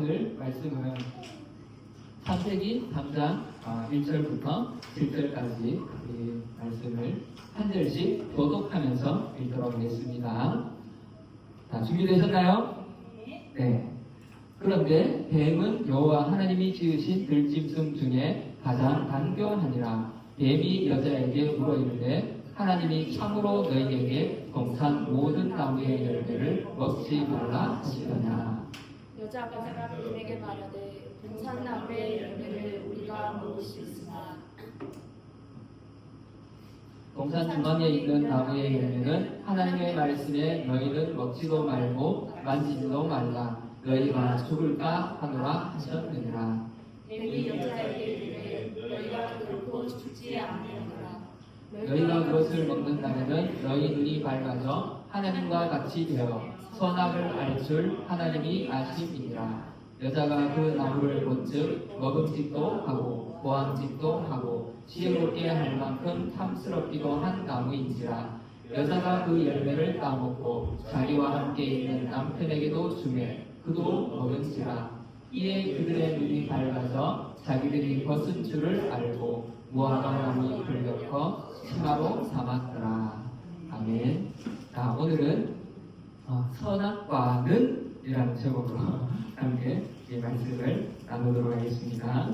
오늘 말씀은 창세기 3장 1절부터 7절까지 이 말씀을 한 절씩 교독하면서 읽도록 하겠습니다. 자, 준비되셨나요? 네. 그런데 뱀은 여호와 하나님이 지으신 들짐승 중에 가장 간교하니라. 뱀이 여자에게 물어 이르되 하나님이 참으로 너희에게 동산 모든 나무의 열매를 먹지 말라 하시더냐. 여자가 뱀에게 말하되 동산 나무의 열매를 우리가 먹을 수 있으나 동산 중앙에 있는 나무의 열매는 하나님의 말씀에 너희는 먹지도 말고 만지지도 말라 너희가 죽을까 하노라 하셨느니라. 뱀이 여자에게 이르되 너희가 결코 죽지 아니하노라. 너희가 그것을 먹는다면 너희 눈이 밝아져 하나님과 같이 되어 선악을 알 줄 하나님이 아심이니라. 여자가 그 나무를 본즉 먹음직도 하고 보암직도 하고 지혜롭게 할 만큼 탐스럽기도 한 나무인지라. 여자가 그 열매를 따먹고 자기와 함께 있는 남편에게도 주매 그도 먹은지라. 이에 그들의 눈이 밝아져 자기들이 벗은 줄을 알고 무화과 나무에 불렸고 치마로 삼았더라. 아멘. 자, 오늘은 선악과는 이라는 제목으로 함께 이 말씀을 나누도록 하겠습니다.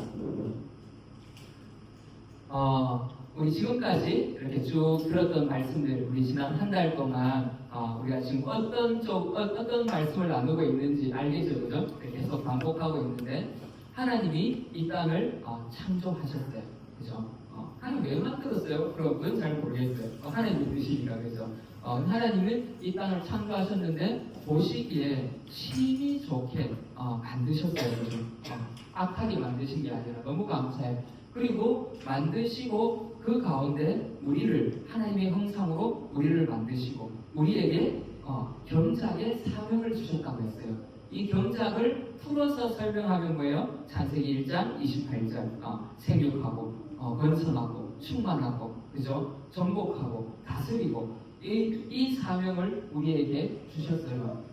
우리 지금까지 이렇게 쭉 들었던 말씀들, 우리 지난 한 달 동안 우리가 지금 어떤 말씀을 나누고 있는지 알겠죠, 그죠? 계속 반복하고 있는데 하나님이 이 땅을 창조하셨대요, 그죠? 하나님 왜 만들었어요? 그건 잘 모르겠어요. 하나님의 뜻이니까, 그죠? 하나님은 이 땅을 창조하셨는데 보시기에 심히 좋게 만드셨어요, 그죠? 악하게 만드신 게 아니라 너무 감사해요. 그리고 만드시고 그 가운데 우리를 하나님의 형상으로 우리를 만드시고 우리에게 경작의 사명을 주셨다고 했어요. 이 경작을 풀어서 설명하면 뭐예요? 창세기 1장 28절 생육하고 번성하고 충만하고 그죠? 정복하고 다스리고 이 사명을 우리에게 주셨어요.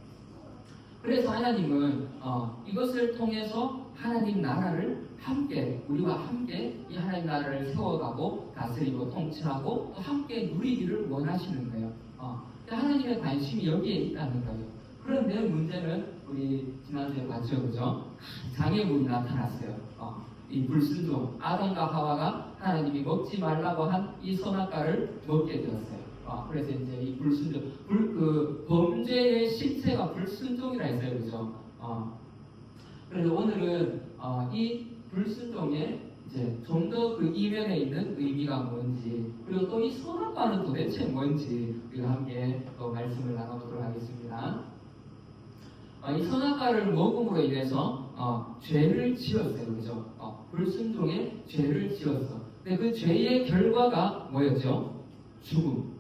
그래서 하나님은 이것을 통해서 하나님 나라를 함께 우리와 함께 이 하나님 나라를 세워가고 다스리고 통치하고 또 함께 누리기를 원하시는 거예요. 하나님의 관심이 여기에 있다는 거예요. 그런데 문제는 우리 지난주에 봤죠, 그죠? 장애물이 나타났어요. 이 불순종 아담과 하와가 하나님이 먹지 말라고 한 이 선악과를 먹게 되었어요. 그래서 이제 이 불순종, 범죄의 실체가 불순종이라 했어요, 그죠? 그래서 오늘은 이 불순종의 이제 좀 더 그 이면에 있는 의미가 뭔지, 그리고 또 이 선악과는 도대체 뭔지 우리가 함께 또 말씀을 나눠보도록 하겠습니다. 이 선악과를 먹음으로 인해서 죄를 지었어요, 그죠? 불순종의 죄를 지었어. 근데 그 죄의 결과가 뭐였죠? 죽음이요.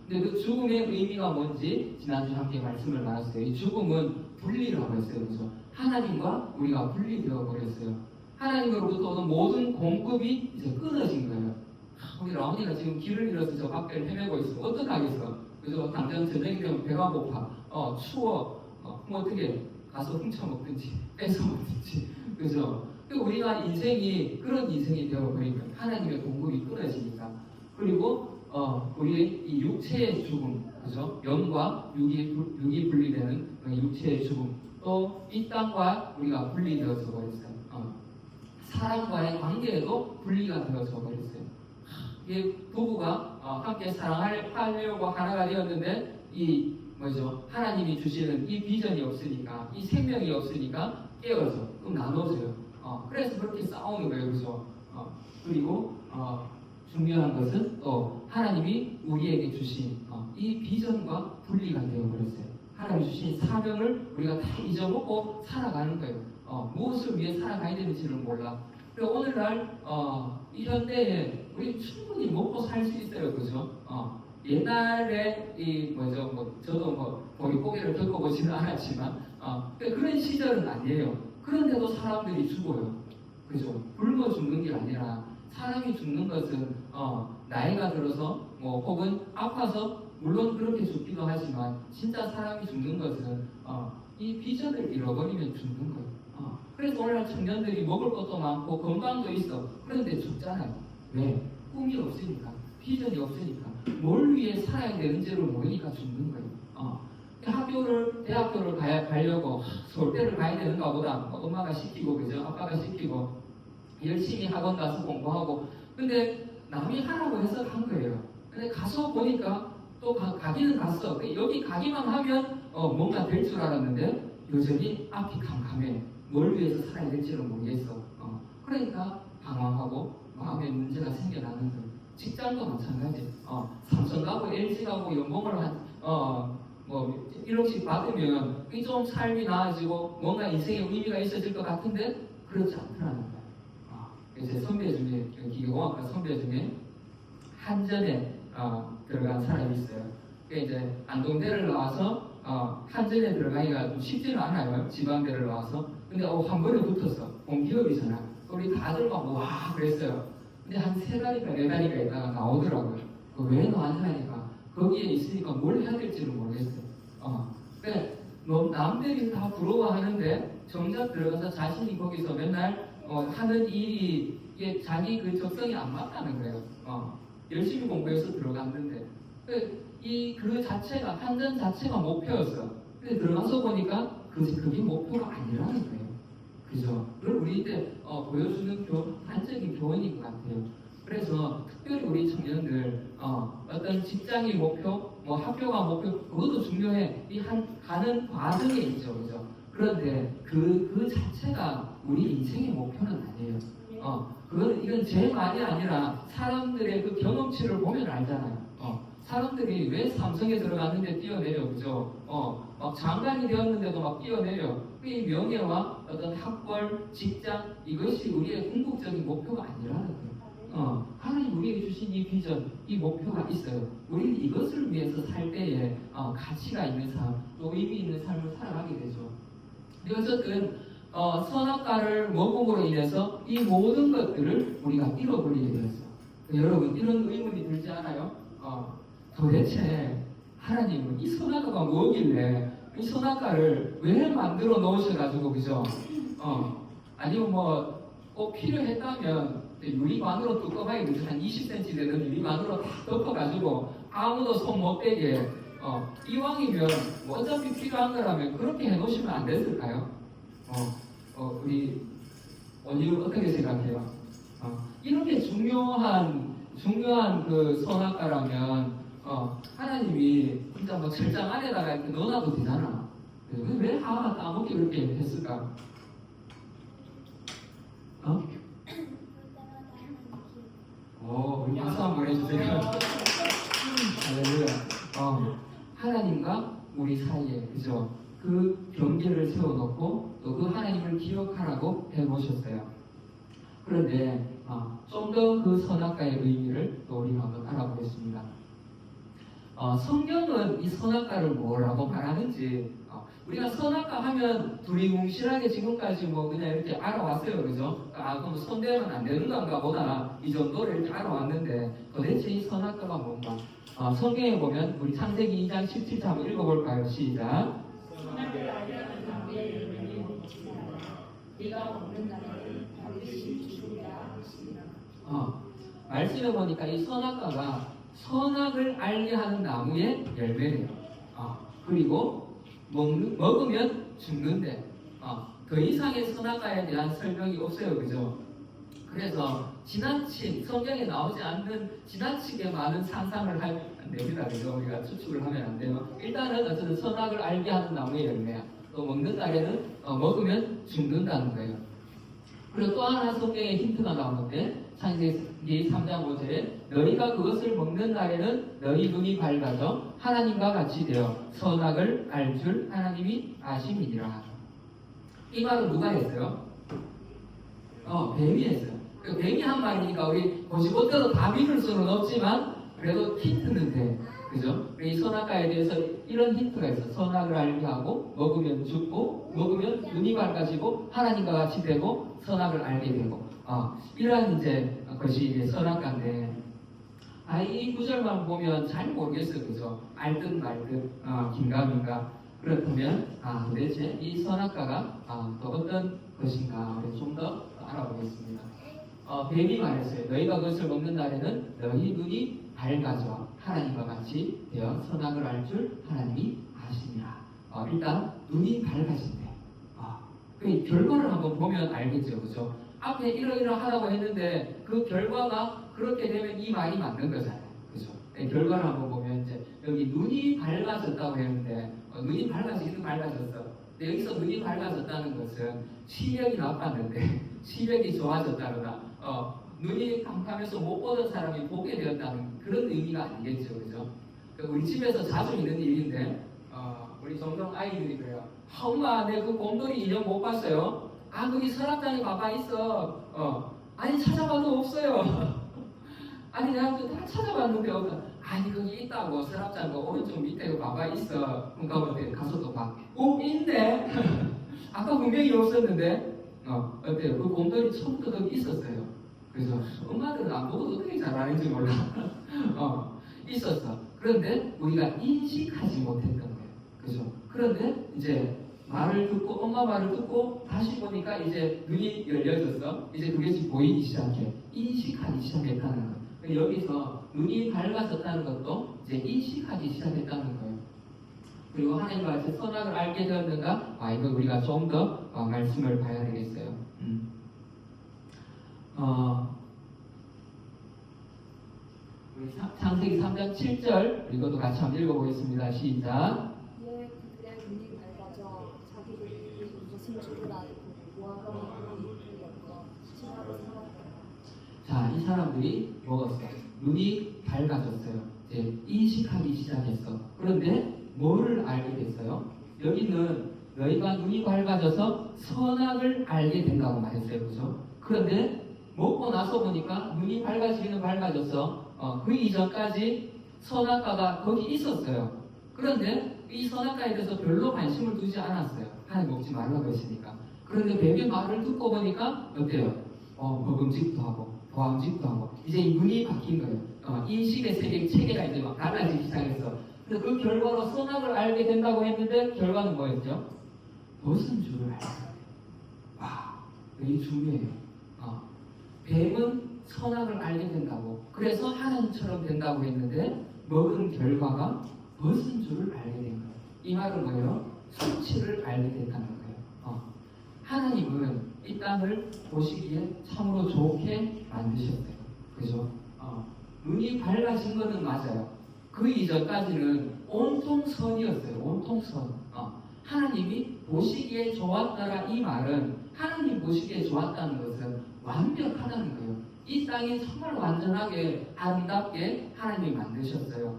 근데 그 죽음의 의미가 뭔지 지난주에 함께 말씀을 나눴어요. 이 죽음은 분리라고 했어요, 그죠? 하나님과 우리가 분리되어 버렸어요. 하나님으로부터 오는 모든 공급이 이제 끊어진 거예요. 우리 라온이가 지금 길을 잃어서 저 밖을 헤매고 있으면 어떡하겠어? 그죠? 당장 저녁이 되면 배가 고파, 추워, 뭐 어떻게 가서 훔쳐먹든지 뺏어먹든지, 그죠? 우리가 인생이 그런 인생이 되어버리면 하나님의 공급이 끊어지니까. 그리고 우리의 이 육체의 죽음, 그죠? 영과 육이 분리되는 육체의 죽음, 또 이 땅과 우리가 분리되어져 버렸어요. 사람과의 관계에도 분리가 되어져 버렸어요. 이게 부부가 함께 사랑하려고 하나가 되었는데 이 하나님이 주시는 이 비전이 없으니까, 이 생명이 없으니까 깨어져, 또 나눠져요. 그래서 그렇게 싸우는 거예요, 그죠? 그리고 중요한 것은 또 하나님이 우리에게 주신 이 비전과 분리가 되어버렸어요. 하나님이 주신 사명을 우리가 다 잊어먹고 살아가는 거예요. 무엇을 위해 살아가야 되는지를 몰라. 그리고 오늘날 이 현대에 우리 충분히 먹고 살 수 있어요, 그죠? 옛날에 저도 보릿고개를 겪어보지는 않았지만 그런 시절은 아니에요. 그런데도 사람들이 죽어요, 그죠? 굶어 죽는 게 아니라 사람이 죽는 것은 나이가 들어서 혹은 아파서 물론 그렇게 죽기도 하지만 진짜 사람이 죽는 것은 이 비전을 잃어버리면 죽는 거예요. 그래서 오늘날 청년들이 먹을 것도 많고 건강도 있어. 그런데 죽잖아요. 왜? 꿈이 없으니까, 비전이 없으니까, 뭘 위해 살아야 되는지를 모르니까 죽는 거예요. 대학교를 가려고 서울대를 가야 되는가 보다. 엄마가 시키고, 그죠? 아빠가 시키고, 열심히 학원 가서 공부하고. 근데 남이 하라고 해서 간 거예요. 근데 가서 보니까 또 가기는 갔어. 여기 가기만 하면 뭔가 될 줄 알았는데 여전히 앞이 캄캄해. 뭘 위해서 살아야 될지는 모르겠어. 그러니까 방황하고 마음에 문제가 생겨나는 거예요. 직장도 마찬가지. 삼성 가고 LG 가고 연봉을 뭐 1억씩 받으면 좀 삶이 나아지고 뭔가 인생에 의미가 있어질 것 같은데 그렇지 않더라는 거예요. 제 선배 중에 기계공학과 선배 중에 한전에 들어간 사람이 있어요. 이제 안동대를 나와서 한전에 들어가기가 좀 쉽지는 않아요. 지방대를 나와서. 근데 한 번에 붙었어. 공기업이잖아. 우리 다들 막 와 그랬어요. 근데 한 3달인가 4달인가 있다가 나오더라고요. 왜 나왔냐니까 거기에 있으니까 뭘 해야 될지를 모르겠어요. 그래, 남들이 다 부러워하는데 정작 들어가서 자신이 거기서 맨날 하는 일이 이게 자기 그 적성이 안 맞다는 거예요. 열심히 공부해서 들어갔는데 그 자체가 한전 자체가 목표였어. 근데 들어가서 보니까 그게 목표가 아니라는 거예요. 그죠? 그걸 우리 때 보여주는 단적인 교훈인 것 같아요. 그래서 특별히 우리 청년들 어떤 직장의 목표, 뭐 학교가 목표 그것도 중요해. 가는 과정에 있죠, 그죠? 그런데 그 자체가 우리 인생의 목표는 아니에요. 이건 제 말이 아니라 사람들의 그 경험치를 보면 알잖아요. 사람들이 왜 삼성에 들어갔는데 뛰어내려, 그죠? 막 장관이 되었는데도 막 뛰어내려. 이 명예와 어떤 학벌, 직장 이것이 우리의 궁극적인 목표가 아니라는 거예요. 하나님 우리에게 주신 이 비전, 이 목표가 있어요. 우리는 이것을 위해서 살 때에 가치가 있는 삶, 또 의미 있는 삶을 살아가게 되죠. 근데 어쨌든 선악과를 먹음으로 인해서 이 모든 것들을 우리가 잃어버리게 되었어요. 여러분 이런 의문이 들지 않아요? 도대체 하나님은 이 선악과가 뭐길래 이 선악과를 왜 만들어 놓으셔가지고 그죠? 아니면 뭐 꼭 필요했다면 유리관으로 뚜껑하게 그죠? 한 20cm 되는 유리관으로 다 덮어가지고 아무도 손 못 대게 이왕이면 뭐 어차피 필요한 거라면 그렇게 해놓으시면 안 됐을까요? 우리 원유 어떻게 생각해요? 이렇게 중요한 그 선악과라면 하나님이 진짜 뭐 철장 안에다가 이렇게 넣어놔도 되잖아. 왜 하나가 까먹게 그렇게 했을까? 우리 박수 한번 해주세요. 할렐루야. 하나님과 우리 사이에 그죠? 그 경계를 세워놓고 또 그 하나님을 기억하라고 해놓으셨어요. 그런데 좀 더 그 선악과의 의미를 또 우리가 한번 알아보겠습니다. 성경은 이 선악과를 뭐라고 말하는지 우리가 선악과 하면 두리뭉실하게 지금까지 뭐 그냥 이렇게 알아왔어요, 그죠? 그럼 손대면 안 되는 건가 보다 이 정도를 이렇게 알아왔는데 도대체 이 선악과가 뭔가? 성경에 보면 우리 창세기 2장 17절 한번 읽어볼까요? 시작. 선악을 알려는 나무의 열매는 먹지마. 네가 먹는 날에는 반드시 죽으리라 하시니라. 말씀해 보니까 이 선악과가 선악을 알게 하는 나무의 열매래요. 그리고 먹으면 죽는데 더 이상의 선악과에 대한 설명이 없어요, 그죠? 그래서 지나친 성경에 나오지 않는 지나치게 많은 상상을 하면 안 됩니다, 그죠? 우리가 추측을 하면 안 돼요. 일단은 어쨌든 선악을 알게 하는 나무의 열매야. 또 먹는 날에는 먹으면 죽는다는 거예요. 그리고 또 하나 성경에 힌트가 나오는데 창세기 3장 5절에 너희가 그것을 먹는 날에는 너희 눈이 밝아져 하나님과 같이 되어 선악을 알 줄 하나님이 아심이니라. 이 말은 누가 했어요? 뱀이 했어요. 뱀이 한 말이니까 우리 고지고대로 다 믿을 수는 없지만 그래도 힌트는 돼. 그죠? 이 선악과에 대해서 이런 힌트가 있어. 선악을 알게 하고 먹으면 죽고 먹으면 눈이 밝아지고 하나님과 같이 되고 선악을 알게 되고 이러한 이제 것이 이제 선악과인데 이 구절만 보면 잘 모르겠어요, 그죠? 알듯 말듯 긴가민가. 그렇다면 도대체 이 선악과가 또 어떤 것인가 우리 좀 더 알아보겠습니다. 뱀이 말했어요. 너희가 그것을 먹는 날에는 너희 눈이 밝아져 하나님과 같이 되어 선악을 알 줄 하나님이 아시니라. 일단 눈이 밝아진대. 그 결과를 한번 보면 알겠죠, 그죠? 앞에 이러이러하다고 했는데 그 결과가 그렇게 되면 이 말이 맞는 거잖아요, 그죠? 결과를 한번 보면 이제 여기 눈이 밝아졌다고 했는데 눈이 밝아지기는 밝아졌어. 근데 여기서 눈이 밝아졌다는 것은 시력이 나빴는데 시력이 좋아졌다거나 눈이 깜깜해서 못 보던 사람이 보게 되었다는 그런 의미가 아니겠죠, 그죠? 우리 집에서 자주 있는 일인데 우리 종종 아이들이 그래요. 엄마, 내 그 곰돌이 인형 못 봤어요. 거기 서랍장에 봐봐 있어. 아니 찾아봐도 없어요. 아니 내가 다 찾아봤는데 없어. 아니 거기 있다고 서랍장 그 오른쪽 밑에 그 봐봐 있어. 그러니까 가서 또 봐. 있네. 아까 분명히 없었는데 어때요? 그 곰돌이 처음부터 거기 있었어요. 그래서 엄마들은 안 보고도 어떻게 잘하는지 몰라. 있었어. 그런데 우리가 인식하지 못했던 거예요. 그죠? 그런데 이제 말을 듣고 엄마 말을 듣고 다시 보니까 이제 눈이 열려졌어. 이제 그것이 보이기 시작해. 인식하기 시작했다는 거예요. 여기서 눈이 밝아졌다는 것도 이제 인식하기 시작했다는 거예요. 그리고 하나님과 같이 선악을 알게 되었는가? 이거 우리가 좀 더 말씀을 봐야 되겠어요. 우리 창세기 3장 7절 이것도 같이 한번 읽어보겠습니다. 시작. 이에 그들의 눈이 밝아져 자기들이 무슨 줄을 알고 모아가 먹고 이를 엮어 신하로 살았다. 자, 이 사람들이 먹었어요. 눈이 밝아졌어요. 이제 인식하기 시작했어. 그런데 뭐를 알게 됐어요? 여기는 너희가 눈이 밝아져서 선악을 알게 된다고 말했어요. 그죠? 그런데 먹고 나서 보니까 눈이 밝아지기는 밝아졌어. 그 이전까지 선악과가 거기 있었어요. 그런데 이 선악과에 대해서 별로 관심을 두지 않았어요. 하나님 먹지 말라고 했으니까. 그런데 뱀의 말을 듣고 보니까 어때요? 먹음직도 하고 보암직도 하고 이제 이 눈이 바뀐 거예요. 인식의 체계가 이제 막 달라지기 시작했어. 그래서 그 결과로 선악을 알게 된다고 했는데 결과는 뭐였죠? 벗은 줄을 알게 돼요. 와, 이게 중요해요. 뱀은 선악을 알게 된다고 그래서 하나님처럼 된다고 했는데 먹은 결과가 벗은 줄을 알게 된 거예요. 이 말은 뭐예요? 수치를 알게 됐다는 거예요. 하나님은 이 땅을 보시기에 참으로 좋게 만드셨대요. 그죠? 눈이 밝아진 것은 맞아요. 그 이전까지는 온통 선이었어요. 온통 선. 하나님이 보시기에 좋았더라 이 말은 하나님 보시기에 좋았다는 것은 완벽하다는 거예요. 이 땅이 정말 완전하게 아름답게 하나님이 만드셨어요.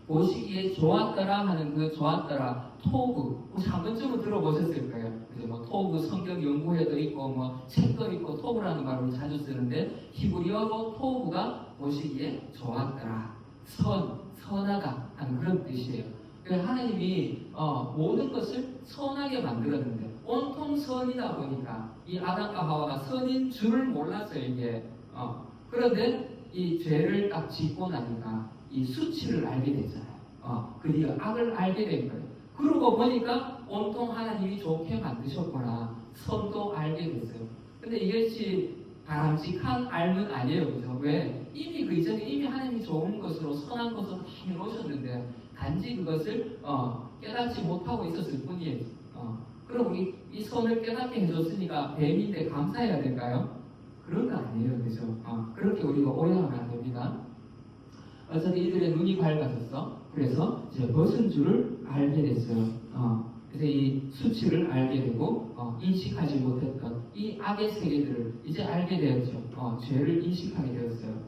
보시기에 좋았더라 하는 그 좋았더라 토브 혹시 한 번쯤은 들어보셨을 거예요. 그래서 뭐 토브 성경 연구회도 있고 뭐 책도 있고 토브라는 말을 자주 쓰는데 히브리어로 토브가 보시기에 좋았더라 선하다 하는 그런 뜻이에요. 하나님이 모든 것을 선하게 만들었는데 온통 선이다 보니까 이 아담과 하와가 선인 줄을 몰랐어요. 이게 그런데 이 죄를 딱 짓고 나니까 이 수치를 알게 되잖아요. 그리고 악을 알게 된 거예요. 그러고 보니까 온통 하나님이 좋게 만드셨구나. 선도 알게 됐어요. 근데 이것이 바람직한 알은 아니에요. 그죠? 왜? 이미 그 이전에 이미 하나님이 좋은 것으로 선한 것으로 다 해놓으셨는데 단지 그것을 깨닫지 못하고 있었을 뿐이에요. 그럼 이 선을 깨닫게 해줬으니까 뱀인데 감사해야 될까요? 그런 거 아니에요. 그죠? 그렇게 우리가 오해하면 안 됩니다. 어차피 이들의 눈이 밝아졌어. 그래서 이제 벗은 줄을 알게 됐어요. 그래서 이 수치를 알게 되고 인식하지 못했던 이 악의 세계들을 이제 알게 되었죠. 죄를 인식하게 되었어요.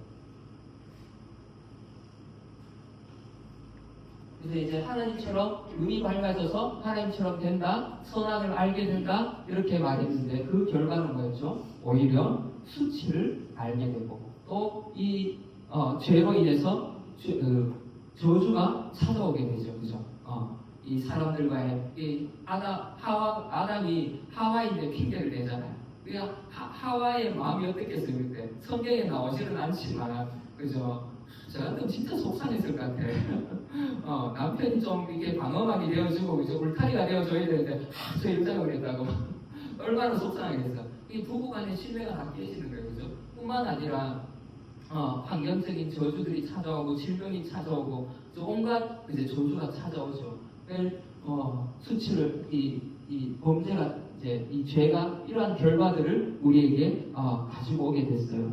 그래서 이제 하나님처럼 눈이 밝아져서 하나님처럼 된다, 선악을 알게 된다 이렇게 말했는데 그 결과는 뭐였죠? 오히려 수치를 알게 되고 또 이 죄로 인해서 저주가 찾아오게 되죠, 그죠? 이 사람들과의 이 아담이 하와인데 핑계를 대잖아요. 그냥 하와의 마음이 어떻겠어요, 그때 성경에 나오지는 않지만, 그죠? 저 같으면 진짜 속상했을 것 같아. 남편이 좀 이렇게 방어막이 되어주고 이제 울타리가 되어줘야 되는데 저 입장을 했다고 얼마나 속상하겠어. 이 부부간의 신뢰가 다 깨지는 거예요, 그죠? 뿐만 아니라 환경적인 저주들이 찾아오고 질병이 찾아오고 또 온갖 이제 저주가 찾아오죠. 수치를 이 범죄가 이제 이 죄가 이러한 결과들을 우리에게 가지고 오게 됐어요.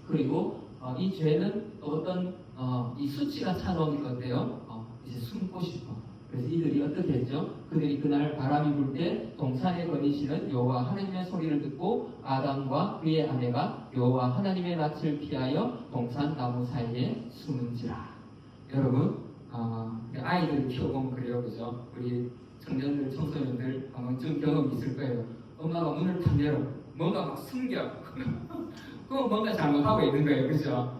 그리고 이 죄는 또 어떤 이 수치가 찾아오는 건데요. 이제 숨고 싶어. 그래서 이들이 어떻게 했죠? 그들이 그날 바람이 불 때 동산에 거니시는 여호와 하나님의 소리를 듣고 아담과 그의 아내가 여호와 하나님의 낯을 피하여 동산 나무 사이에 숨은지라. 여러분, 아이들을 키워보면 그래요, 그죠? 우리 청년들, 청소년들 한 번쯤 경험이 있을 거예요. 엄마가 문을 탁 열어, 뭔가 막 숨겨. 그건 뭔가 잘못하고 있는 거예요, 그죠?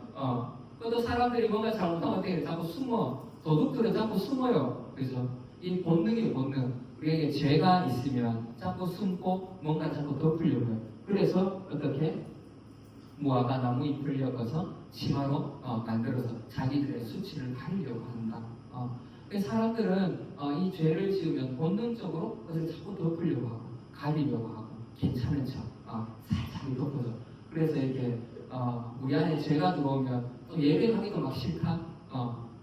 또 사람들이 뭔가 잘못하면 어떻게 해? 자꾸 숨어. 도둑들은 자꾸 숨어요, 그죠? 이 본능이에요, 본능. 우리에게 죄가 있으면 자꾸 숨고 뭔가 자꾸 덮으려고 해요. 그래서 어떻게? 무화과 나무 잎을 엮어서 치마로 만들어서 자기들의 수치를 가리려고 한다. 사람들은 이 죄를 지으면 본능적으로 그것을 자꾸 덮으려고 하고 가리려고 하고 괜찮은 척 살짝 덮어줘. 그래서 이렇게 우리 안에 죄가 들어오면 또 예배하기도 막 싫다.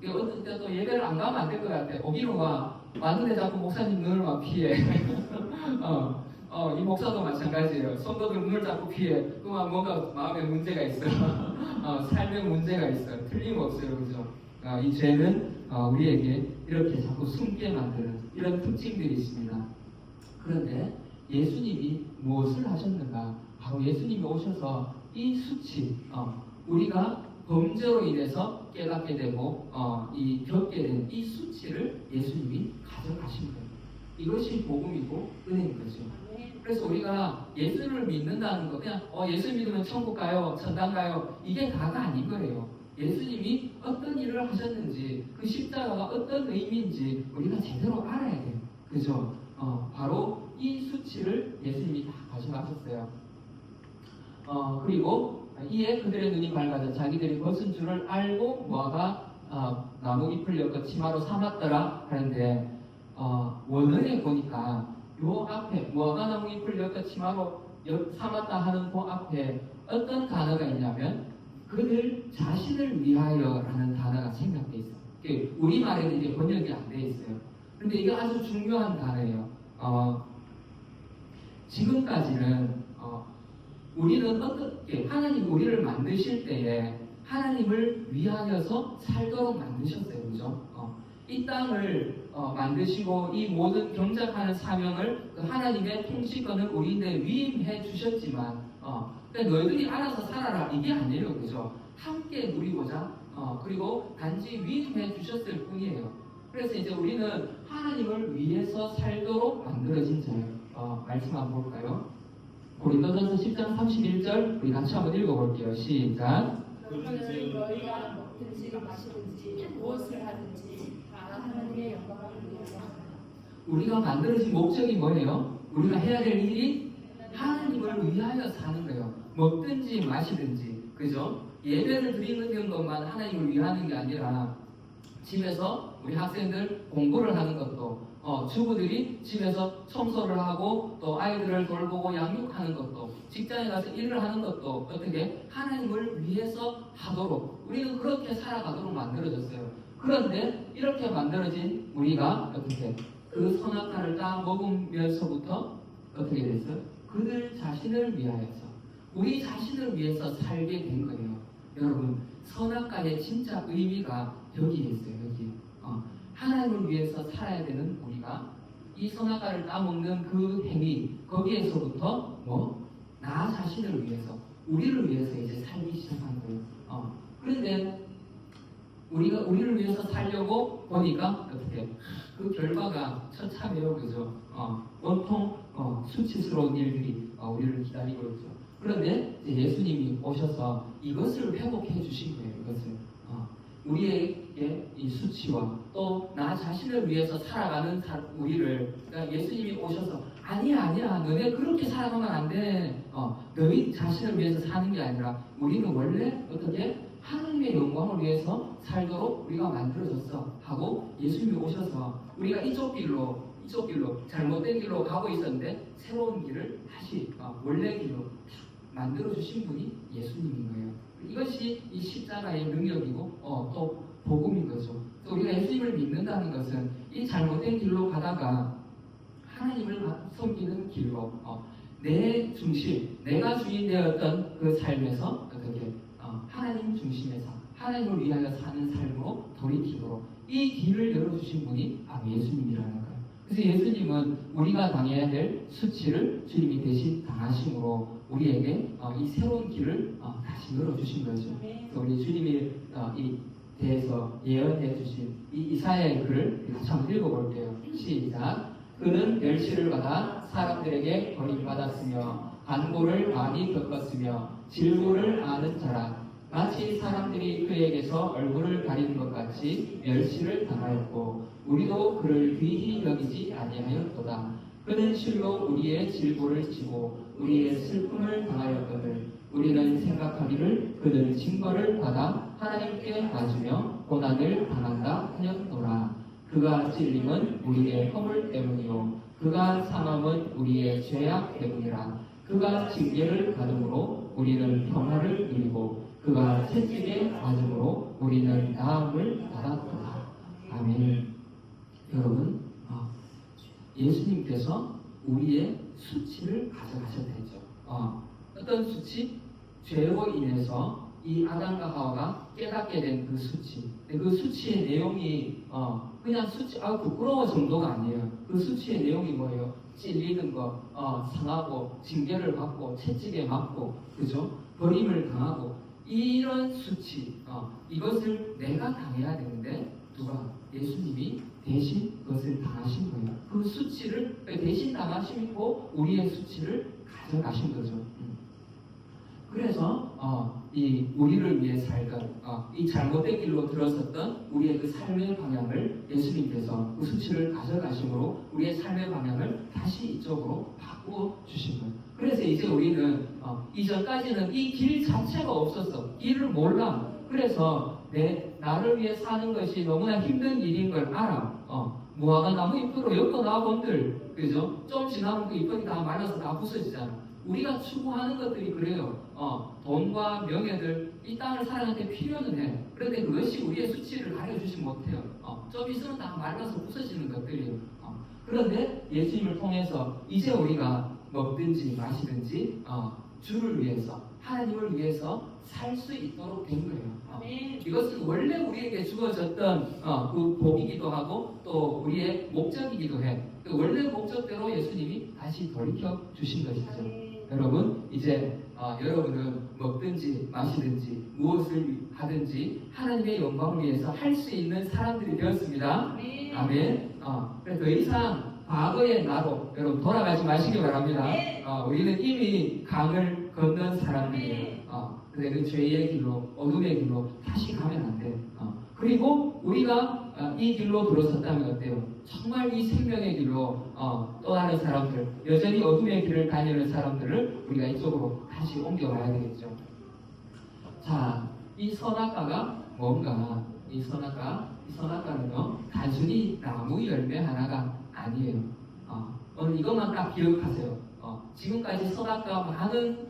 어떤 때 또 예배를 안 가면 안 될 것 같아. 오기로 왔는데 자꾸 목사님 눈을 막 피해. 이 목사도 마찬가지예요. 성도들 눈을 자꾸 피해. 그만 뭔가 마음에 문제가 있어. 삶에 문제가 있어. 틀림없어요, 그죠? 이 죄는 우리에게 이렇게 자꾸 숨게 만드는 이런 특징들이 있습니다. 그런데 예수님이 무엇을 하셨는가? 바로 예수님이 오셔서 이 수치, 우리가 범죄로 인해서 깨닫게 되고 이 겪게 된 이 수치를 예수님이 가져가신 거예요. 이것이 복음이고 은혜인 거죠. 그래서 우리가 예수를 믿는다는 거 그냥 예수 믿으면 천국 가요, 천당 가요 이게 다가 아닌 거예요. 예수님이 어떤 일을 하셨는지 그 십자가가 어떤 의미인지 우리가 제대로 알아야 돼요. 그죠? 바로 이 수치를 예수님이 다 가져가셨어요. 그리고 이에 그들의 눈이 밝아져 자기들이 벗은 줄을 알고 무화과 나무 잎을 엮어 치마로 삼았더라 하는데 원어에 보니까 요 앞에 무화과 나무 잎을 엮어 치마로 삼았다 하는 그 앞에 어떤 단어가 있냐면 그들 자신을 위하여라는 단어가 생략돼 있어요. 우리말에는 이제 번역이 안 돼 있어요. 근데 이게 아주 중요한 단어예요. 지금까지는 우리는 어떻게 하나님이 우리를 만드실 때에 하나님을 위하여서 살도록 만드셨어요, 그죠? 이 땅을 만드시고 이 모든 경작하는 사명을 그 하나님의 통치권을 우리한테 위임해 주셨지만, 그러니까 너희들이 알아서 살아라 이게 아니에요, 그죠? 함께 누리고자 그리고 단지 위임해 주셨을 뿐이에요. 그래서 이제 우리는 하나님을 위해서 살도록 만들어진 자예요. 말씀 한번 볼까요? 고린도전서 10장 31절 우리 같이 한번 읽어볼게요. 시작. 그러면 너희가 먹든지 마시든지 무엇을 하든지 다 하나님의 영광을 위해서 하라. 우리가 만들어진 목적이 뭐예요? 우리가 해야 될 일이 하나님을 위하여 사는 거예요. 먹든지 마시든지, 그죠? 예배를 드리는 것만 하나님을 위하는 게 아니라 집에서 우리 학생들 공부를 하는 것도 주부들이 집에서 청소를 하고 또 아이들을 돌보고 양육하는 것도 직장에 가서 일을 하는 것도 어떻게 하나님을 위해서 하도록 우리는 그렇게 살아가도록 만들어졌어요. 그런데 이렇게 만들어진 우리가 어떻게 그 선악과를 딱 먹으면서부터 어떻게 됐어요? 그들 자신을 위하여서 우리 자신을 위해서 살게 된 거예요. 여러분 선악과의 진짜 의미가 여기에 있어요. 여기 하나님을 위해서 살아야 되는 우리가 이 선악과를 따먹는 그 행위 거기에서부터 나 자신을 위해서 우리를 위해서 이제 살기 시작한 거예요. 그런데 우리가 우리를 위해서 살려고 보니까 어떻게 그 결과가 처참해요, 그죠? 온통 수치스러운 일들이 우리를 기다리고 있죠. 그런데 이제 예수님이 오셔서 이것을 회복해 주신 거예요. 이것을 우리에게 이 수치와 또 나 자신을 위해서 살아가는 우리를 그러니까 예수님이 오셔서 아니야 너네 그렇게 살아가면 안 돼. 너희 자신을 위해서 사는 게 아니라 우리는 원래 어떻게 하나님의 영광을 위해서 살도록 우리가 만들어졌어 하고 예수님이 오셔서 우리가 이쪽 길로 잘못된 길로 가고 있었는데 새로운 길을 다시 원래 길로 만들어 주신 분이 예수님인 거예요. 이것이 이 십자가의 능력이고 또 복음인 거죠. 또 우리가 예수님을 믿는다는 것은 이 잘못된 길로 가다가 하나님을 섬기는 길로 내 중심, 내가 주인 되었던 그 삶에서 어떻게 하나님 중심에서 하나님을 위하여 사는 삶으로 돌이키도록 이 길을 열어주신 분이 바로 예수님이라는 거예요. 그래서 예수님은 우리가 당해야 될 수치를 주님이 대신 당하심으로 우리에게 이 새로운 길을 다시 열어주신 거죠. 그래서 우리 주님이 이 대해서 예언해 주신 이 이사야의 글을 같이 한번 읽어볼게요. 시작. 그는 멸시를 받아 사람들에게 버림받았으며 간고를 많이 겪었으며 질고를 아는 자라. 마치 사람들이 그에게서 얼굴을 가리는 것 같이 멸시를 당하였고 우리도 그를 귀히 여기지 아니하였도다. 그는 실로 우리의 질고를 지고 우리의 슬픔을 당하였거늘 우리는 생각하기를 그는 징벌을 받아 하나님께 맞으며 고난을 당한다 하였노라. 그가 찔림은 우리의 허물 때문이요 그가 상함은 우리의 죄악 때문이라. 그가 징계를 받음으로 우리는 평화를 누리고 그가 채찍에 맞음으로 우리는 나음을 받았도다. 아멘. 여러분, 예수님께서 우리의 수치를 가져가셨다죠. 어떤 수치? 죄로 인해서 이 아담과 하와가 깨닫게 된 그 수치. 그 수치의 내용이 그냥 수치, 부끄러워 정도가 아니에요. 그 수치의 내용이 뭐예요? 찔리는 거, 상하고, 징계를 받고, 채찍에 맞고, 그죠? 버림을 당하고, 이런 수치, 이것을 내가 당해야 되는데, 누가? 예수님이 대신 그것을 당하신 거예요. 그 수치를 대신 당하시고, 우리의 수치를 가져가신 거죠. 그래서 이 우리를 위해 살던 이 잘못된 길로 들어섰던 우리의 그 삶의 방향을 예수님께서 그 수치를 가져가심으로 우리의 삶의 방향을 다시 이쪽으로 바꾸어 주신 거예요. 그래서 이제 우리는 이전까지는 이 길 자체가 없었어. 길을 몰라. 그래서 나를 위해 사는 것이 너무나 힘든 일인 걸 알아. 무화과 나무 잎으로 엮어 놔본들, 그죠? 좀 지나면 그 잎이 다 말라서 다 부서지잖아. 우리가 추구하는 것들이 그래요. 돈과 명예들, 이 땅을 사람한테 필요는 해. 그런데 그것이 우리의 수치를 가려주지 못해요. 좀 있으면 다 말라서 부서지는 것들이에요. 그런데 예수님을 통해서 이제 우리가 먹든지 마시든지 주를 위해서, 하나님을 위해서 살 수 있도록 된 거예요. 이것은 원래 우리에게 주어졌던 그 복이기도 하고 또 우리의 목적이기도 해. 그 원래 목적대로 예수님이 다시 돌이켜 주신 것이죠. 여러분, 이제 여러분은 먹든지 마시든지 무엇을 하든지 하나님의 영광을 위해서 할 수 있는 사람들이 되었습니다. 아멘. 그래서 더 이상 과거의 나로 여러분 돌아가지 마시기 바랍니다. 우리는 이미 강을 건넌 사람들이에요. 근데 그 죄의 길로, 어둠의 길로 다시 가면 안 돼. 그리고 우리가 이 길로 들어섰다면 어때요? 정말 이 생명의 길로 또 다른 사람들, 여전히 어둠의 길을 다니는 사람들을 우리가 이쪽으로 다시 옮겨와야 되겠죠. 자, 이 선악과가 뭔가? 이 선악과는요, 단순히 나무 열매 하나가 아니에요. 오늘 이것만 딱 기억하세요. 지금까지 선악과 많은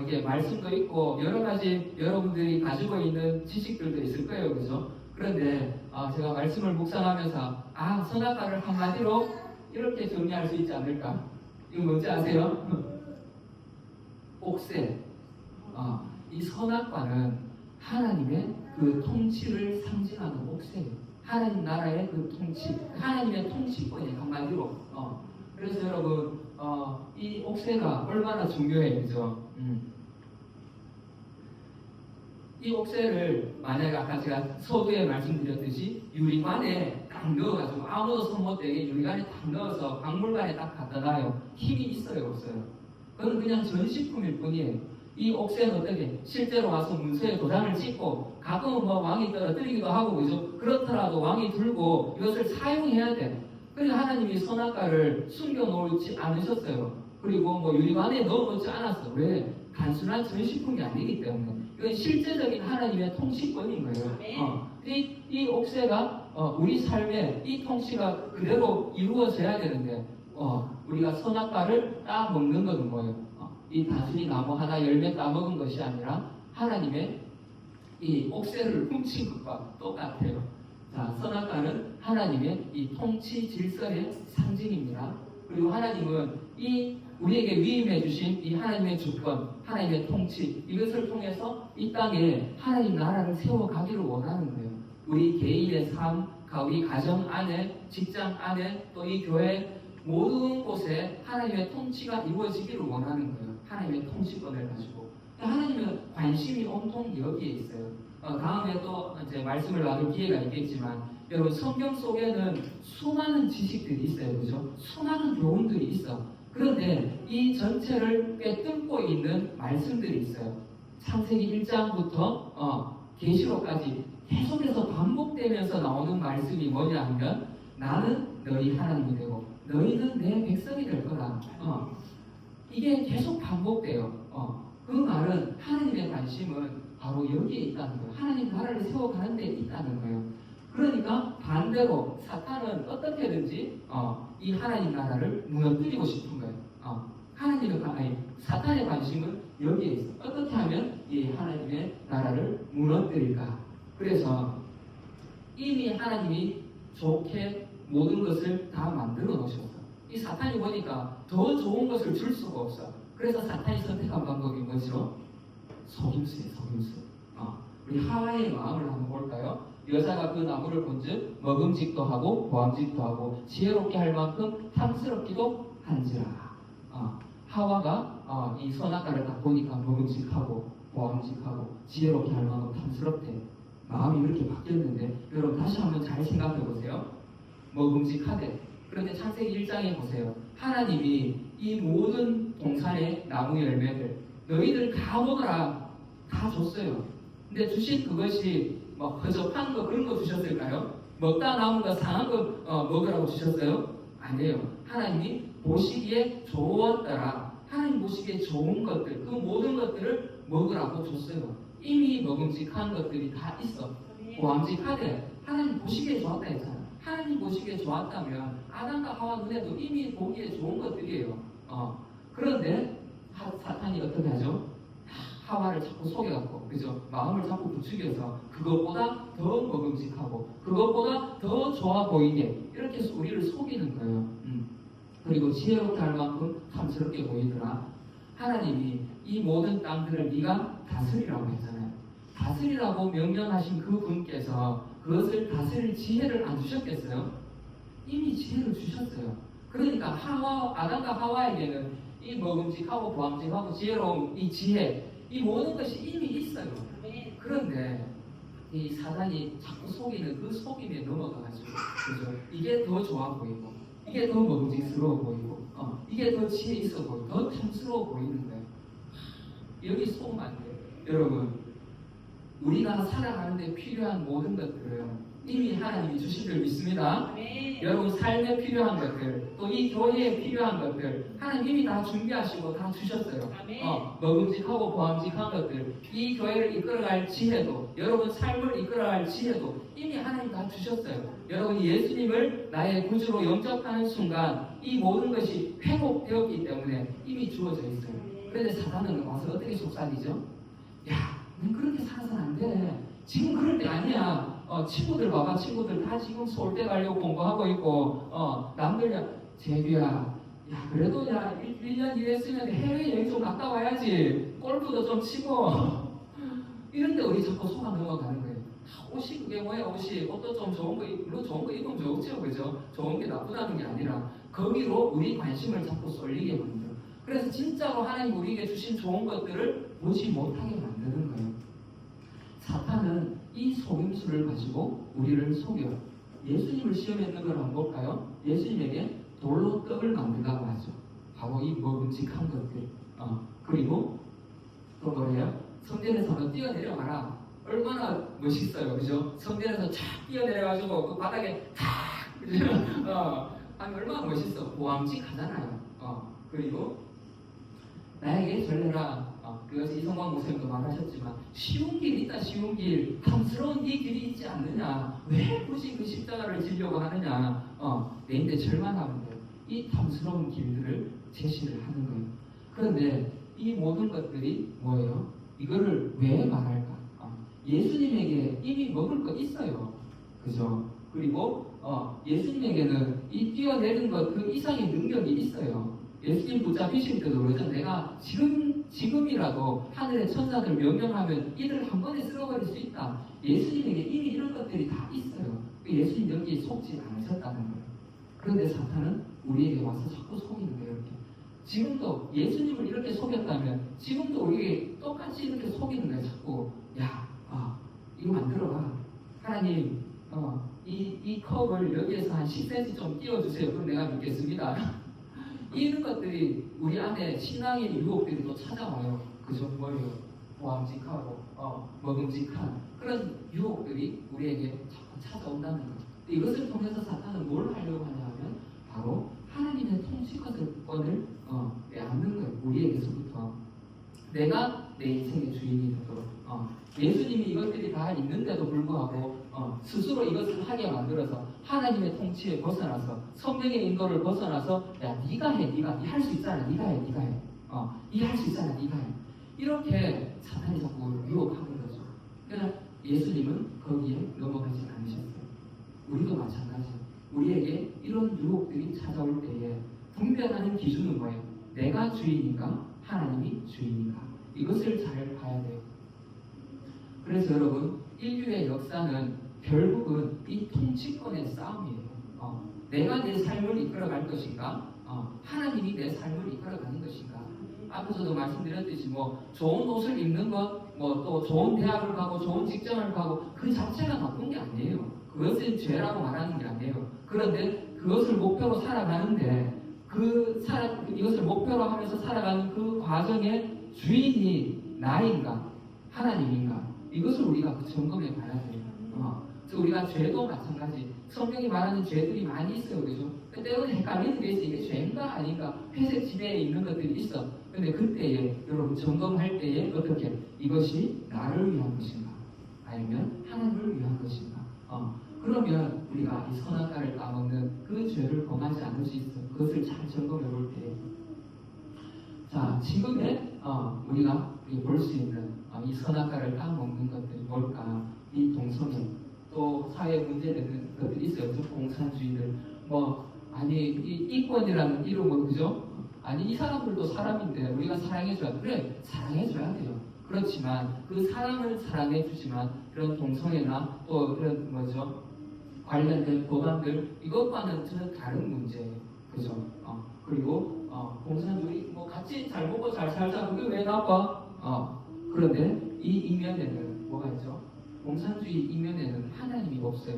이게 말씀도 있고 여러 가지 여러분들이 가지고 있는 지식들도 있을 거예요, 그죠? 그런데 제가 말씀을 묵상하면서 선악과를 한마디로 이렇게 정리할 수 있지 않을까? 이거 뭔지 아세요? 옥새. 이 선악과는 하나님의 그 통치를 상징하는 옥새예요. 하나님 나라의 그 통치, 하나님의 통치권이 한마디로. 그래서 여러분, 이 옥새가 얼마나 중요해요, 그죠? 이 옥새를 만약에 아까 제가 서두에 말씀드렸듯이 유리관에 딱 넣어가지고 아무도 손 못 대게 유리관에 딱 넣어서 박물관에 딱 갖다 놔요. 힘이 있어요, 없어요? 그건 그냥 전시품일 뿐이에요. 이 옥새는 어떻게 실제로 와서 문서에 도장을 찍고 가끔은 왕이 떨어뜨리기도 하고 그죠? 그렇더라도 왕이 들고 이것을 사용해야 돼. 그래서 하나님이 선악과를 숨겨놓지 않으셨어요. 그리고 유리관에 넣어놓지 않았어. 왜? 단순한 전시품이 아니기 때문에 이건 실제적인 하나님의 통치권인 거예요. 아멘. 이 옥새가 우리 삶에 이 통치가 그대로 이루어져야 되는데 우리가 선악과를 따 먹는 것은 뭐예요? 이 단순히 나무 하나 열매 따 먹은 것이 아니라 하나님의 이 옥새를 훔친 것과 똑같아요. 자, 선악과는 하나님의 이 통치 질서의 상징입니다. 그리고 하나님은 이 우리에게 위임해 주신 이 하나님의 주권, 하나님의 통치 이것을 통해서 이 땅에 하나님 나라를 세워가기를 원하는 거예요. 우리 개인의 삶, 우리 가정 안에, 직장 안에, 또 이 교회 모든 곳에 하나님의 통치가 이루어지기를 원하는 거예요. 하나님의 통치권을 가지고. 하나님은 관심이 온통 여기에 있어요. 다음에 또 이제 말씀을 나눌 기회가 있겠지만, 여러분 성경 속에는 수많은 지식들이 있어요, 그죠? 수많은 교훈들이 있어. 그런데 이 전체를 꿰뚫고 있는 말씀들이 있어요. 창세기 1장부터 계시록까지 계속해서 반복되면서 나오는 말씀이 뭐냐 하면, 나는 너희 하나님이 되고 너희는 내 백성이 될 거다. 이게 계속 반복돼요. 그 말은 하나님의 관심은 바로 여기에 있다는 거예요. 하나님 나라를 세워가는 데 있다는 거예요. 그러니까 반대로 사탄은 어떻게든지 이 하나님 나라를 무너뜨리고 싶은 거예요. 사탄의 관심은 여기에 있어요. 어떻게 하면 이 하나님의 나라를 무너뜨릴까? 그래서 이미 하나님이 좋게 모든 것을 다 만들어 놓으셨어요. 이 사탄이 보니까 더 좋은 것을 줄 수가 없어. 그래서 사탄이 선택한 방법이 뭐죠? 속임수예요, 속임수. 우리 하와의 마음을 한번 볼까요? 여자가 그 나무를 본즉 먹음직도 하고 보암직도 하고 지혜롭게 할 만큼 탐스럽기도 한지라. 하와가 이 선악과를 딱 보니까 먹음직하고 보암직하고 지혜롭게 할 만큼 탐스럽대. 마음이 이렇게 바뀌었는데, 여러분 다시 한번 잘 생각해 보세요. 먹음직하대. 그런데 창세기 1장에 보세요. 하나님이 이 모든 동산의 나무 열매들 너희들 다 먹어라 다 줬어요. 근데 주신 그것이 뭐 허접한 거 그런 거 주셨을까요? 먹다 남은 거 상한 거 먹으라고 주셨어요? 아니에요. 하나님이 보시기에 좋았더라. 하나님 보시기에 좋은 것들, 그 모든 것들을 먹으라고 줬어요. 이미 먹음직한 것들이 다 있어. 보암직하대. 하나님 보시기에 좋았다 했잖아. 하나님 보시기에 좋았다면 아담과 하와 눈에도 이미 보기에 좋은 것들이에요. 그런데 사탄이 어떻게 하죠? 하와를 자꾸 속여갖고, 그죠? 마음을 자꾸 부추겨서 그것보다 더 먹음직하고 그것보다 더 좋아 보이게 이렇게 해서 우리를 속이는 거예요. 그리고 지혜롭게 할 만큼 탐스럽게 보이더라. 하나님이 이 모든 땅들을 네가 다스리라고 했잖아요. 다스리라고 명령하신 그 분께서 그것을 다스릴 지혜를 안 주셨겠어요? 이미 지혜를 주셨어요. 그러니까 아담과 하와에게는 이 먹음직하고 보암직하고 지혜로운 이 지혜, 이 모든 것이 이미 있어요. 그런데 이 사단이 자꾸 속이는 그 속임에 넘어가가지고, 그죠? 이게 더 좋아 보이고, 이게 더 먹음직스러워 보이고, 이게 더 지혜 있어 보이고, 더 탐스러워 보이는 거예요. 여기 속으면 안 돼요. 여러분, 우리가 살아가는데 필요한 모든 것들은 이미 하나님이 주신 줄 믿습니다. 여러분 삶에 필요한 것들, 또 이 교회에 필요한 것들 하나님 이미 다 준비하시고 다 주셨어요. 먹음직하고 보암직한 것들, 이 교회를 이끌어갈 지혜도, 여러분 삶을 이끌어갈 지혜도 이미 하나님 다 주셨어요. 여러분이 예수님을 나의 구주로 영접하는 순간 이 모든 것이 회복되었기 때문에 이미 주어져 있어요. 그런데 사단은 와서 어떻게 속삭이죠? 야, 넌 그렇게 살아서는 안 돼. 지금 그럴 때 아니야. 친구들 봐봐. 친구들 다 지금 서울대 가려고 공부하고 있고, 남들 재규야, 야, 그래도 야, 1년 일했으면 해외여행 좀 갔다 와야지. 골프도 좀 치고. 이런데 우리 자꾸 속아 넘어가는 거예요. 옷이 그게 뭐야, 옷이. 옷도 좀 좋은 거, 물론 좋은 거 입으면 좋죠, 그죠? 좋은 게 나쁘다는 게 아니라, 거기로 우리 관심을 자꾸 쏠리게 만들어. 그래서 진짜로 하나님 우리에게 주신 좋은 것들을 보지 못하게 만드는 거예요. 사탄은 이 속임수를 가지고 우리를 속여요. 예수님을 시험했는 걸 한번 볼까요? 예수님에게 돌로 떡을 만들라고 하죠. 바로 이 먹음직한 것들. 그리고 또 뭐예요? 성전에서 너 뛰어내려가라. 얼마나 멋있어요, 그죠? 성전에서 쫙 뛰어내려가지고 그 바닥에 탁, 그죠? 아니 얼마나 멋있어. 보암직하잖아요. 그리고 나에게 절레라. 그것이 이성광 목사님도 말하셨지만 쉬운 길이 있다. 쉬운 길, 탐스러운 이 길이 있지 않느냐. 왜 굳이 그 십자가를 지려고 하느냐. 내인데 절만하면 돼. 이 탐스러운 길들을 제시를 하는 거예요. 그런데 이 모든 것들이 뭐예요? 이거를 왜 말할까? 예수님에게 이미 먹을 거 있어요. 그죠? 그리고 예수님에게는 이 뛰어내린 것 그 이상의 능력이 있어요. 예수님 붙잡히실 때도 그러죠. 내가 지금이라도 하늘의 천사들 명령하면 이들을 한 번에 쓸어버릴 수 있다. 예수님에게 이미 이런 것들이 다 있어요. 예수님 여기에 속지 않으셨다는 거예요. 그런데 사탄은 우리에게 와서 자꾸 속이는 거예요. 이렇게. 지금도 예수님을 이렇게 속였다면 지금도 우리에게 똑같이 이렇게 속이는 거예요. 자꾸 이거 만들어봐. 하나님 이 컵을 여기에서 한 10cm 좀 띄워주세요. 그럼 내가 믿겠습니다. 이런 것들이 우리 안에 신앙의 유혹들이 또 찾아와요. 그죠? 뭐예요? 보암직하고 먹음직한 그런 유혹들이 우리에게 자꾸 찾아온다는 거죠. 이것을 통해서 사탄은 뭘 하려고 하냐 하면 바로 하나님의 통치권을 빼앗는 거예요. 우리에게서부터. 내가 내 인생의 주인이 되도록. 예수님이 이것들이 다 있는데도 불구하고 스스로 이것을 하게 만들어서 하나님의 통치에 벗어나서 성령의 인도를 벗어나서 야 네가 해. 네가 할 수 있잖아. 네가 해. 이 할 수 있잖아. 네가 해. 이렇게 사탄이 자꾸 유혹하는 거죠. 그러나 예수님은 거기에 넘어가지 않으셨어요. 우리도 마찬가지예요. 우리에게 이런 유혹들이 찾아올 때에 분별하는 기준은 뭐예요? 내가 주인인가? 하나님이 주인인가? 이것을 잘 봐야 돼요. 그래서 여러분, 인류의 역사는 결국은 이 통치권의 싸움이에요. 내가 내 삶을 이끌어갈 것인가? 하나님이 내 삶을 이끌어가는 것인가? 앞에서도 말씀드렸듯이 좋은 옷을 입는 것, 또 좋은 대학을 가고 좋은 직장을 가고 그 자체가 나쁜 게 아니에요. 그것은 죄라고 말하는 게 아니에요. 그런데 그것을 목표로 살아가는데 이것을 목표로 하면서 살아가는 그 과정의 주인이 나인가? 하나님인가? 이것을 우리가 점검해 봐야 돼요. 그래서 우리가 죄도 마찬가지. 성경이 말하는 죄들이 많이 있어요. 그죠? 때로는 헷갈리는 게 있어요. 이게 죄인가 아닌가? 회색 지대에 있는 것들이 있어. 근데 그때에 여러분 점검할 때에 어떻게? 이것이 나를 위한 것인가? 아니면 하나님을 위한 것인가? 그러면 우리가 이 선악과를 따먹는 그 죄를 범하지 않을 수 있어요. 그것을 잘 점검해 볼 때. 자, 지금의 우리가 볼 수 있는 이 선악과를 따먹는 것들이 뭘까? 이 동성애, 또 사회에 문제되는 것들이 있어요. 공산주의들, 이 이권이라는 이름으로, 그죠? 이 사람들도 사람인데 우리가 사랑해줘야 돼. 그래, 사랑해줘야 돼요. 그렇지만 그 사람을 사랑해주지만 그런 동성애나 또 그런 관련된 법안들 이것과는 전혀 다른 문제예요. 그죠? 그리고 공산주의 같이 잘 먹고 잘 살자. 그게 왜 나빠? 그런데 이 이면에는 뭐가 있죠? 공산주의 이면에는 하나님이 없어요.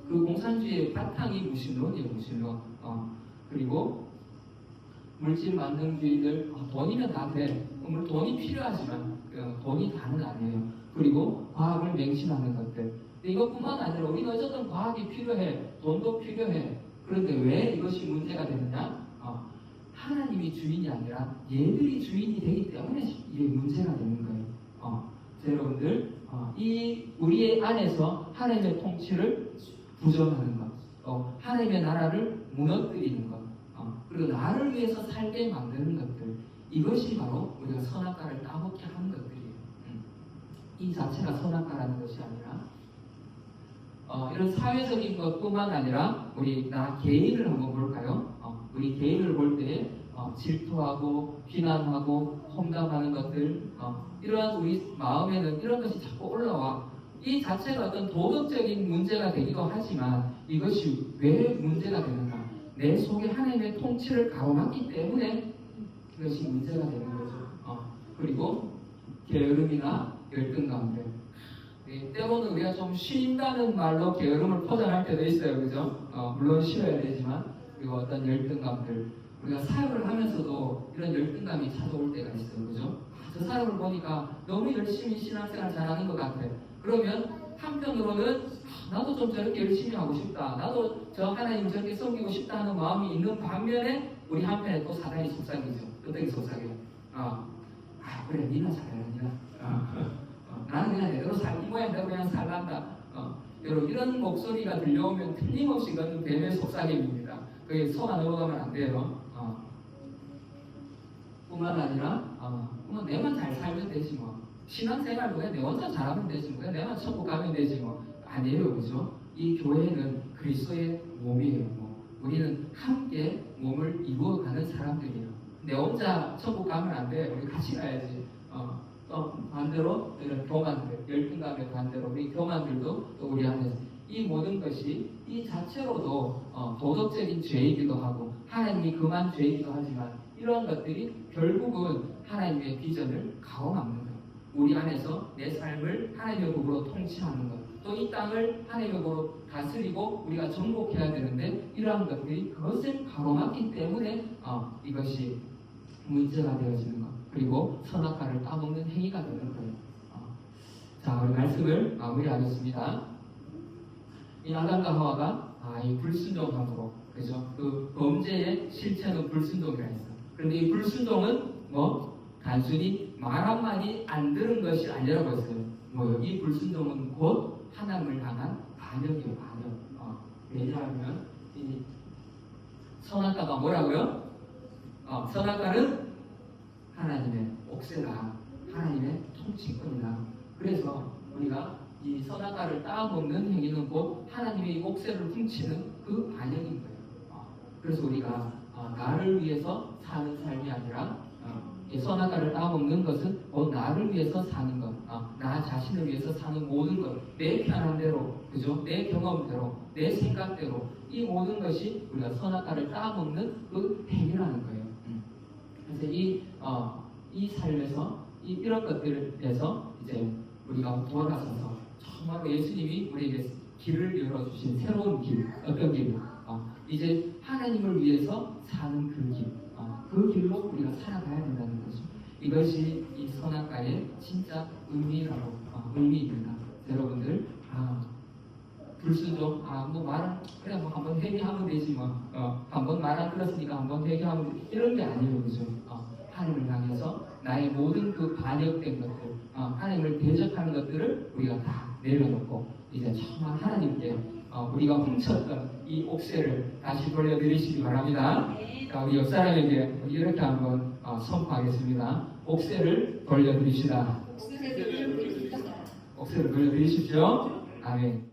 그 공산주의의 바탕이 무신론이에요. 무신론. 그리고 물질 만능주의들 돈이면 다 돼. 물론 돈이 필요하지만 돈이 다는 아니에요. 그리고 과학을 맹신하는 것들. 이것뿐만 아니라 우리가 어쨌든 과학이 필요해. 돈도 필요해. 그런데 왜 이것이 문제가 되느냐? 하나님이 주인이 아니라 얘들이 주인이 되기 때문에 이게 문제가 되는 거예요. 여러분들, 우리의 안에서 하나님의 통치를 부정하는 것, 하나님의 나라를 무너뜨리는 것, 그리고 나를 위해서 살게 만드는 것들, 이것이 바로 우리가 선악과를 따먹게 하는 것들이에요. 이 자체가 선악과라는 것이 아니라 이런 사회적인 것뿐만 아니라 우리 나 개인을 한번 볼까요? 우리 개인을 볼 때 질투하고 비난하고 험담하는 것들, 이러한 우리 마음에는 이런 것이 자꾸 올라와. 이 자체가 어떤 도덕적인 문제가 되기도 하지만 이것이 왜 문제가 되는가? 내 속에 하나님의 통치를 가로막기 때문에 이것이 문제가 되는 거죠. 그리고 게으름이나 열등감들. 때로는 우리가 좀 쉰다는 말로 게으름을 포장할 때도 있어요. 그죠? 물론 쉬어야 되지만, 그리고 어떤 열등감들. 우리가 사역을 하면서도 이런 열등감이 찾아올 때가 있어요. 그죠? 저 사람을 보니까 너무 열심히 신앙생활 잘하는 것 같아. 그러면 한편으로는 나도 좀 저렇게 열심히 하고 싶다. 나도 저 하나님 저렇게 섬기고 싶다 하는 마음이 있는 반면에 우리 한편에 또 사단이 속삭이죠. 어떻게 속삭여요? 아 그래 니나 잘해라 니나. 나는 그냥 내대로 이 모양대로 그냥 살란다. 여러분 이런 목소리가 들려오면 틀림없이 그건 뱀의 속삭임입니다. 그게 속아 넘어가면 안 돼요. 뿐만 아니라 뭐 내만 잘 살면 되지 뭐. 신앙생활도 그냥 내 혼자 잘하면 되지 뭐. 그냥 내만 천국 가면 되지 뭐. 아니에요, 그죠? 이 교회는 그리스도의 몸이에요. 뭐. 우리는 함께 몸을 이루어가는 사람들이에요. 내 혼자 천국 가면 안 돼. 우리 같이 가야지. 또 반대로 이런 교만들, 열등감의 반대로 우리 교만들도 또 우리 안에서 이 모든 것이 이 자체로도 도덕적인 죄이기도 하고 하나님이 금한 죄이기도 하지만 이러한 것들이 결국은 하나님의 비전을 가로막는 것. 우리 안에서 내 삶을 하나님의 법으로 통치하는 것. 또 이 땅을 하나님의 법으로 다스리고 우리가 정복해야 되는데 이러한 것들이 그것을 가로막기 때문에 이것이 문제가 되어지는 것. 그리고 선악과를 따먹는 행위가 되는 거예요. 자, 우리 말씀을 마무리하겠습니다. 이 아담과 하와가 이 불순종함으로, 그죠? 그 범죄의 실체는 불순종이라 했어. 그런데 이 불순종은 뭐 단순히 말 한마디 안 들은 것이 아니라고 했어요. 뭐요? 이 불순종은 곧 하나님을 향한 반역이에요. 반역. 왜냐하면 이 선악과가 뭐라고요? 선악과는 하나님의 옥새라, 하나님의 통치권이다. 그래서 우리가 이 선악과를 따먹는 행위는 곧 하나님의 옥새를 훔치는 그 반역인 거예요. 그래서 우리가 나를 위해서 사는 삶이 아니라 이 선악과를 따먹는 것은 곧 나를 위해서 사는 것, 나 자신을 위해서 사는 모든 것, 내 편한 대로, 그죠? 내 경험대로, 내 생각대로 이 모든 것이 우리가 선악과를 따먹는 그 행위라는 거예요. 그래서 이 삶에서 이런 것들에서 이제 우리가 돌아서서 정말 예수님이 우리에게 길을 열어주신 새로운 길, 어떤 길? 이제 하나님을 위해서 사는 그 길, 그 길로 우리가 살아가야 된다는 거죠. 이것이 이 선악과의 진짜 의미입니다. 여러분들, 불순종, 뭐 말은 그래 뭐 한번 회개하면 되지 뭐, 한번 말 안 들었으니까 한번 회개하면 되지. 이런 게 아니에요, 그죠? 하나님을 향해서 나의 모든 그 반역된 것들, 하나님을 대적하는 것들을 우리가 다 내려놓고 이제 정말 하나님께 우리가 훔쳤던 이 옥새를 다시 돌려드리시기 바랍니다. 우리 옆 사람에게 이렇게 한번 선포하겠습니다. 옥새를 돌려드리시다. 옥새를 돌려드리십시오. 아멘.